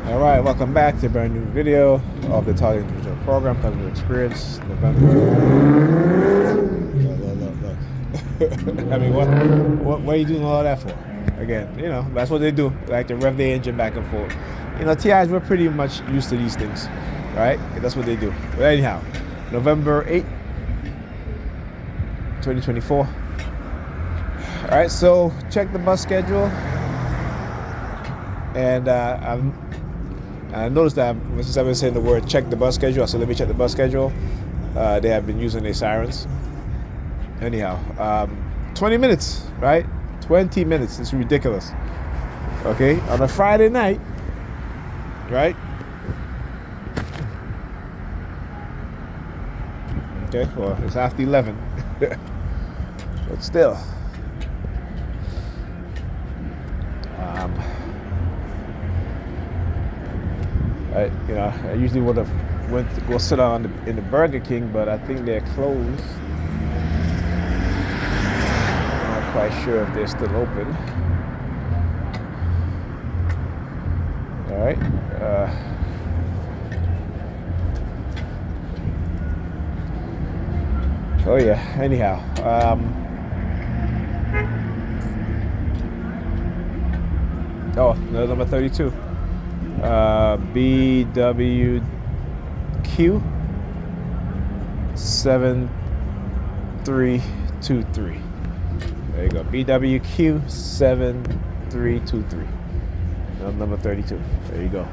All right, welcome back to a brand new video of the Target Individual Program, Customer Experience, November. Look. I mean, what are you doing all that for? Again, that's what they do. Like to rev the engine back and forth. TIs, we're pretty much used to these things, right? That's what they do. But anyhow, November 8th, 2024. All right, so check the bus schedule. And I noticed that since I've been saying the word check the bus schedule, I said, let me check the bus schedule. They have been using their sirens. Anyhow, 20 minutes, right? 20 minutes. It's ridiculous. Okay, on a Friday night, right? Okay, well, it's after 11. But still. I usually would have went to go sit down in the Burger King, but I think they're closed. I'm not quite sure if they're still open. All right. Oh yeah. Anyhow. Number 32. BWQ 7323. There you go. BWQ 7323. Number 32. There you go.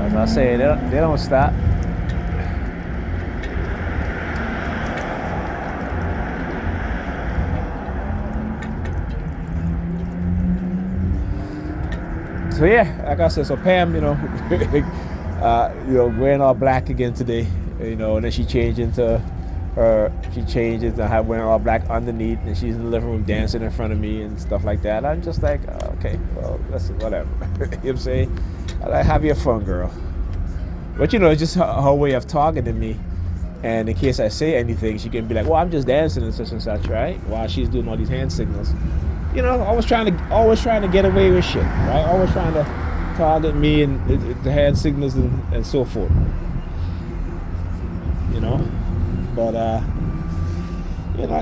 As I say, they don't stop. So yeah, like I said, so Pam, wearing all black again today, and then she changed into wearing all black underneath, and she's in the living room dancing in front of me and stuff like that. I'm just like, okay, well, listen, whatever. You know what I'm saying? I like, have your fun, girl. But it's just her way of talking to me. And in case I say anything, she can be like, well, I'm just dancing and such, right? While she's doing all these hand signals. Always trying to get away with shit, right? Always trying to target me and the hand signals and so forth. But I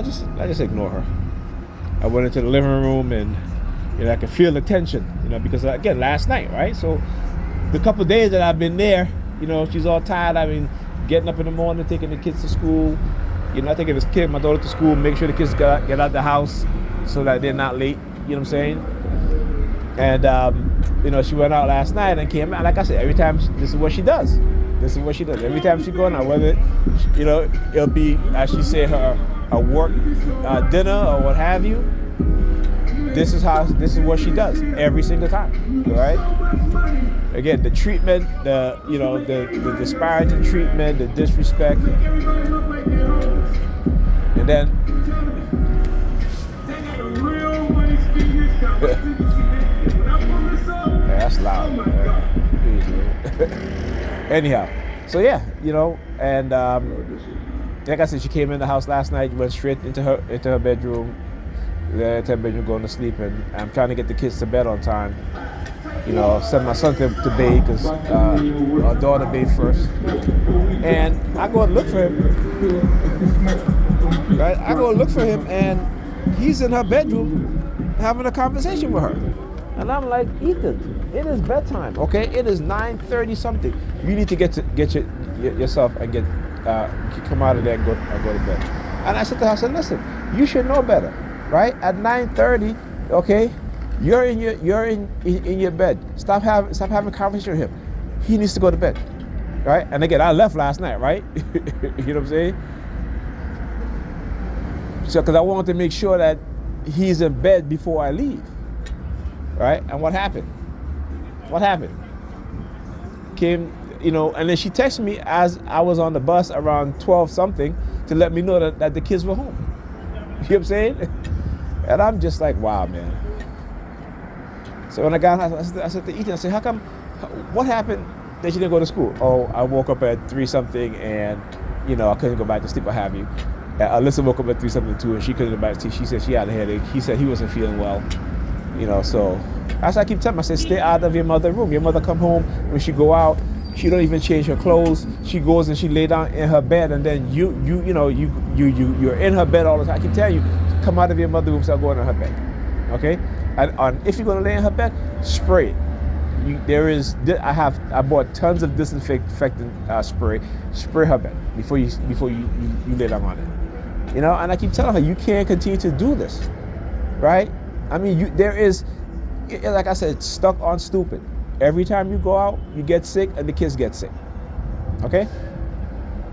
just ignore her. I went into the living room and I could feel the tension, because again, last night, right? So the couple of days that I've been there, she's all tired. I mean, getting up in the morning, taking the kids to school, taking my daughter to school, make sure the kids get out the house so that they're not late, you know what I'm saying? And, she went out last night and came out. Like I said, every time, this is what she does. Every time she going out, whether, it'll be, as she say, her work dinner or what have you. This is what she does every single time, right? Again, the treatment, the disparaging treatment, the disrespect, and then yeah, that's loud. Anyhow, so yeah, and like I said, she came in the house last night, went straight into her bedroom, going to sleep, and I'm trying to get the kids to bed on time. Send my son to bathe because our daughter bathed first, and I go and look for him. Right, I go and look for him, and he's in her bedroom having a conversation with her. And I'm like, Ethan, it is bedtime, okay? It is 9:30 something. You need to get yourself and come out of there and go to bed. And I said to her, listen, you should know better, right? At 9:30, okay, you're in your bed. Stop having a conversation with him. He needs to go to bed, right? And again, I left last night, right? You know what I'm saying? So, because I wanted to make sure that he's in bed before I leave. Right? And what happened? Came, and then she texted me as I was on the bus around 12 something to let me know that the kids were home. You know what I'm saying? And I'm just like, wow, man. So when I got home, I said to Ethan, I said, how come, what happened that you didn't go to school? Oh, I woke up at 3 something and, I couldn't go back to sleep, what have you. Alyssa woke up at 3 something too, and she couldn't go back to. She said she had a headache. He said he wasn't feeling well. So that's why I keep telling him. I said, stay out of your mother's room. Your mother come home, when she go out, she don't even change her clothes. She goes and she lay down in her bed, and then you're in her bed all the time. I keep telling you, come out of your mother's room, start going in her bed. Okay, and if you're gonna lay in her bed, spray it. I bought tons of disinfectant spray. Spray her bed before you lay down on it. And I keep telling her, you can't continue to do this, right? I mean, there is, like I said, stuck on stupid. Every time you go out, you get sick, and the kids get sick. Okay?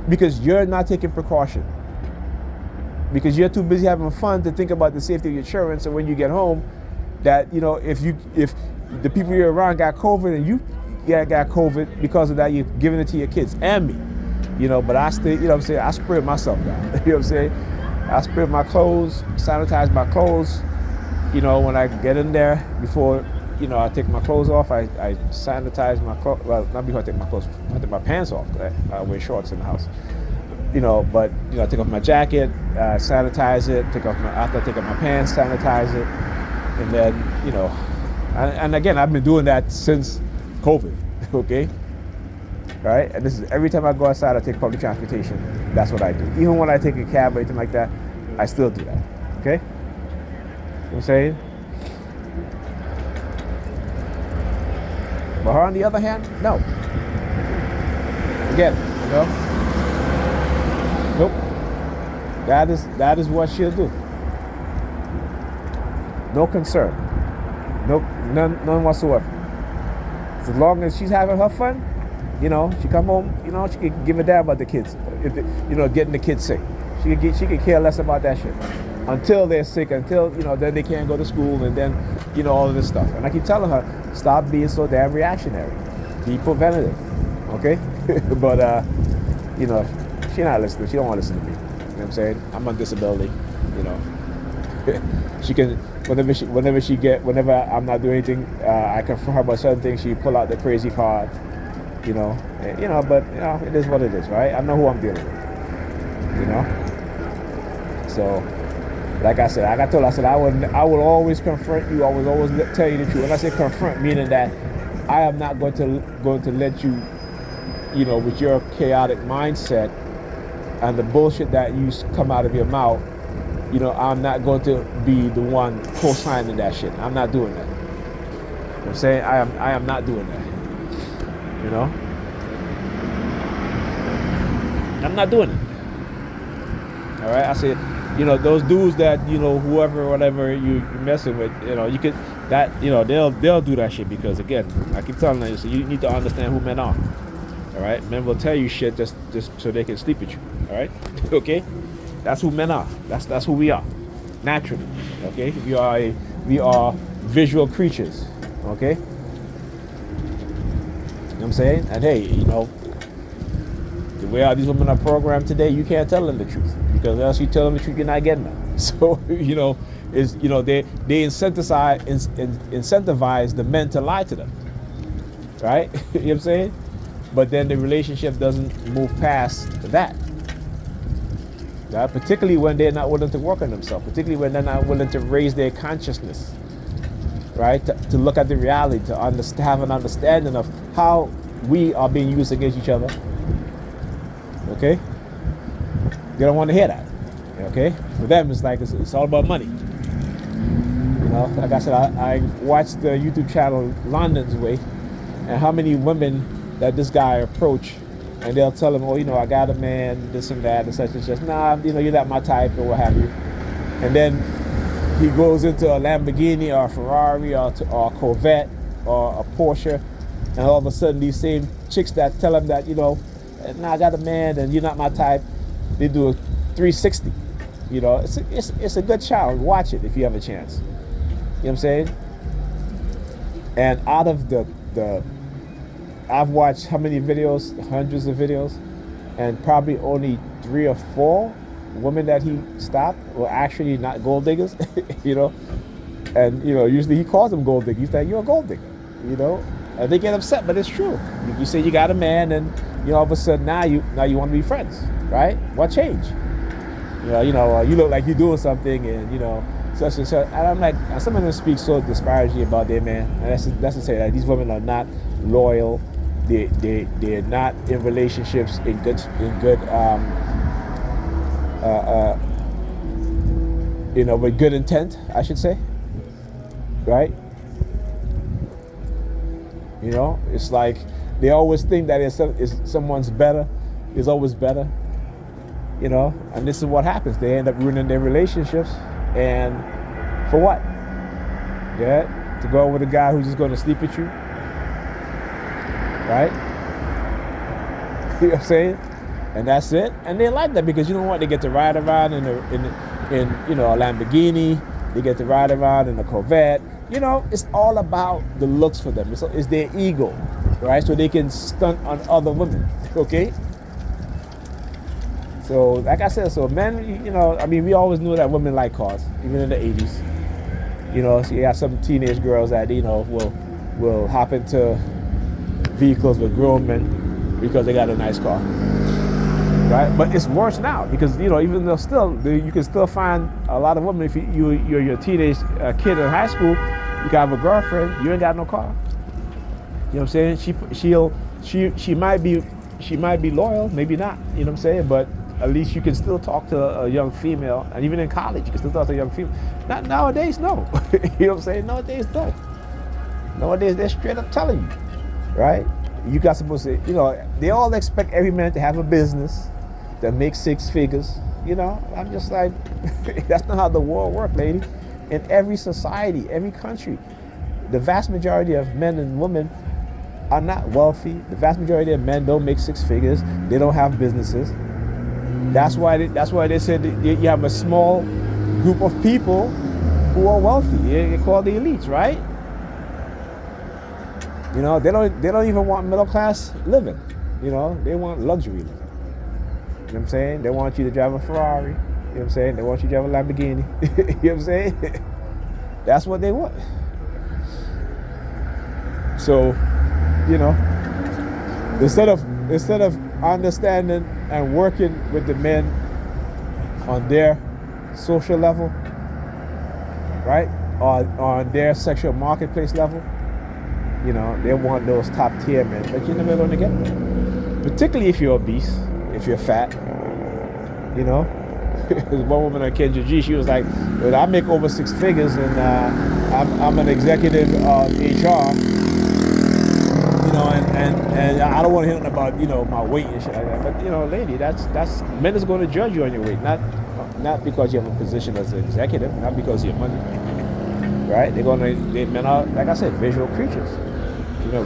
Because you're not taking precaution. Because you're too busy having fun to think about the safety of your children. So when you get home, that if the people you're around got COVID and you got COVID, because of that, you're giving it to your kids and me. But I still, what I'm saying, I spray myself down. You know what I'm saying? I spray my clothes, sanitize my clothes. When I get in there, before I take my clothes off, I sanitize my clothes. Well, not before I take my clothes. I take my pants off. I wear shorts in the house. But I take off my jacket, sanitize it. After I take off my pants, sanitize it, and then and again, I've been doing that since COVID. Okay, all right. And this is every time I go outside, I take public transportation. That's what I do. Even when I take a cab or anything like that, I still do that. Okay, you know what I'm saying. But her, on the other hand, no. Again, nope. That is what she'll do. No concern. Nope, none whatsoever. As long as she's having her fun, she come home, she can give a damn about the kids. Getting the kids sick. She could care less about that shit. Until they're sick, until then they can't go to school, and then all of this stuff. And I keep telling her, stop being so damn reactionary. Be preventative, okay? But she not listening. She don't want to listen to me. You know what I'm saying? I'm on disability. She can whenever I'm not doing anything, I confront her about certain things. She pull out the crazy card. But it is what it is, right? I know who I'm dealing with. So. Like I said, I told her, I said, I will always confront you. I will always tell you the truth. And I say confront, meaning that I am not going to let you, with your chaotic mindset and the bullshit that you come out of your mouth, I'm not going to be the one co-signing that shit. I'm not doing that. You know what I'm saying? I am not doing that. I'm not doing it. All right? I said, those dudes that, whoever, whatever you're messing with, you could, that, they'll do that shit because, again, I keep telling you, so you need to understand who men are. All right? Men will tell you shit just so they can sleep with you. All right? Okay? That's who men are. That's who we are. Naturally. Okay? We are visual creatures. Okay? You know what I'm saying? And hey, the way all these women are programmed today, you can't tell them the truth. Because unless you tell them the truth, you're not getting them. So, they incentivize the men to lie to them. Right? You know what I'm saying? But then the relationship doesn't move past that. Right? Particularly when they're not willing to work on themselves. Particularly when they're not willing to raise their consciousness. Right? To look at the reality, to have an understanding of how we are being used against each other. Okay? They don't want to hear that. Okay? For them, it's like it's all about money. Like I said, I watched the YouTube channel London's Way, and how many women that this guy approach, and they'll tell him, I got a man, this and that, and such and such. Nah, you're not my type, or what have you. And then he goes into a Lamborghini or a Ferrari or a Corvette or a Porsche, and all of a sudden these same chicks that tell him that, nah, I got a man and you're not my type, they do a 360. It's a good challenge. Watch it if you have a chance. You know what I'm saying? And out of the I've watched how many videos? Hundreds of videos, and probably only 3 or 4 women that he stopped were actually not gold diggers. And usually he calls them gold diggers. He's like, you're a gold digger. And they get upset, but it's true. You say you got a man, and all of a sudden now you want to be friends, right? What changed? You look like you're doing something, and such and such. And I'm like, and some of them speak so disparagingly about their man, and that's to say that these women are not loyal. They're not in relationships in good with good intent, I should say, right? It's like they always think that it's someone's better, is always better, and this is what happens. They end up ruining their relationships, and for what? Yeah, to go with a guy who's just going to sleep with you, right? You know what I'm saying? And that's it. And they like that because you know what? They get to ride around in a Lamborghini. They get to ride around in a Corvette. It's all about the looks for them. It's their ego, right? So they can stunt on other women, okay? So, like I said, so men, we always knew that women like cars, even in the 80s. So you got some teenage girls that, will hop into vehicles with grown men because they got a nice car. Right, but it's worse now because even though you can still find a lot of women. If you're a teenage kid in high school, you can have a girlfriend, you ain't got no car. You know what I'm saying? She might be loyal, maybe not. You know what I'm saying? But at least you can still talk to a young female, and even in college, you can still talk to a young female. Not nowadays, no. You know what I'm saying? Nowadays, no. Nowadays, they're straight up telling you, right? You got supposed to, they all expect every man to have a business that makes 6 figures. I'm just like, that's not how the world works, lady. In every society, every country, the vast majority of men and women are not wealthy. The vast majority of men don't make 6 figures. They don't have businesses. That's why they said you have a small group of people who are wealthy. They call the elites, right? They don't even want middle class living. They want luxury living. You know what I'm saying? They want you to drive a Ferrari. You know what I'm saying? They want you to drive a Lamborghini. You know what I'm saying? That's what they want. So, instead of understanding and working with the men on their social level, right? Or on their sexual marketplace level, they want those top tier men, but you're never going to get them. Particularly if you're obese, if you're fat. There's one woman on Kendra, she was like, well, I make over 6 figures and I'm an executive of HR, and I don't want to hear nothing about, my weight and shit like that. But, lady, that's men is going to judge you on your weight, not because you have a position as an executive, not because of your money. Right? Men are, like I said, visual creatures.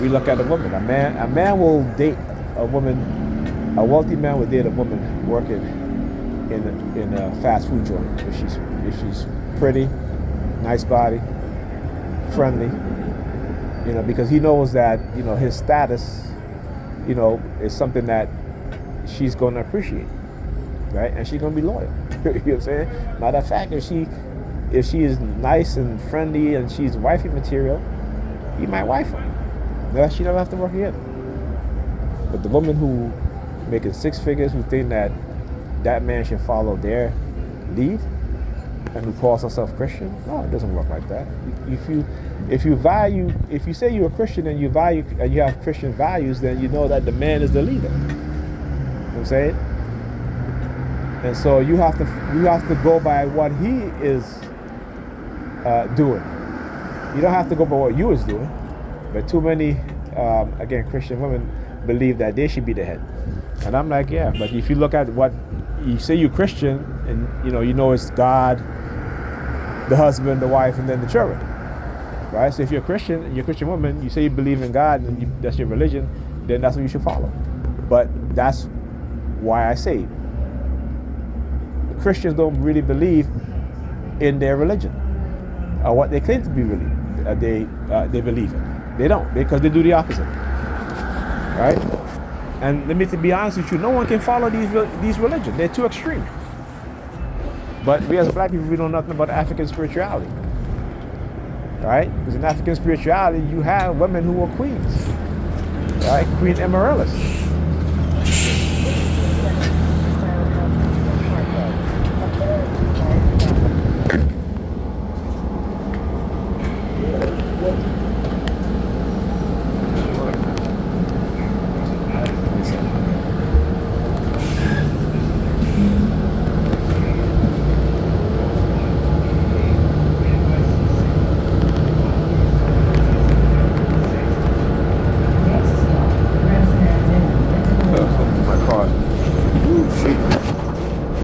We look at a woman. A man will date a woman. A wealthy man will date a woman working in a fast food joint if she's pretty, nice body, friendly. Because he knows that his status, is something that she's going to appreciate, right? And she's going to be loyal. You know what I'm saying? Matter of fact, if she is nice and friendly and she's wifey material, he might wife her. Then she don't have to work again. But the woman who making 6 figures, who think that man should follow their lead, and who calls herself Christian, no, it doesn't work like that. If you say you're a Christian and you value and you have Christian values, then you know that the man is the leader. You know what I'm saying? And so you have to go by what he is doing. You don't have to go by what you was doing. But too many, again, Christian women believe that they should be the head. And I'm like, yeah, but if you look at what you say you're Christian, and you know it's God, the husband, the wife, and then the children, right? So if you're a Christian and you're a Christian woman, you say you believe in God and that's your religion, then that's what you should follow. But that's why I say Christians don't really believe in their religion or what they claim to be they believe in. They don't, because they do the opposite, right? And let me be honest with you, no one can follow these religions. They're too extreme. But we as black people, we know nothing about African spirituality, right? Because in African spirituality, you have women who are queens, right? Queen Amaryllis.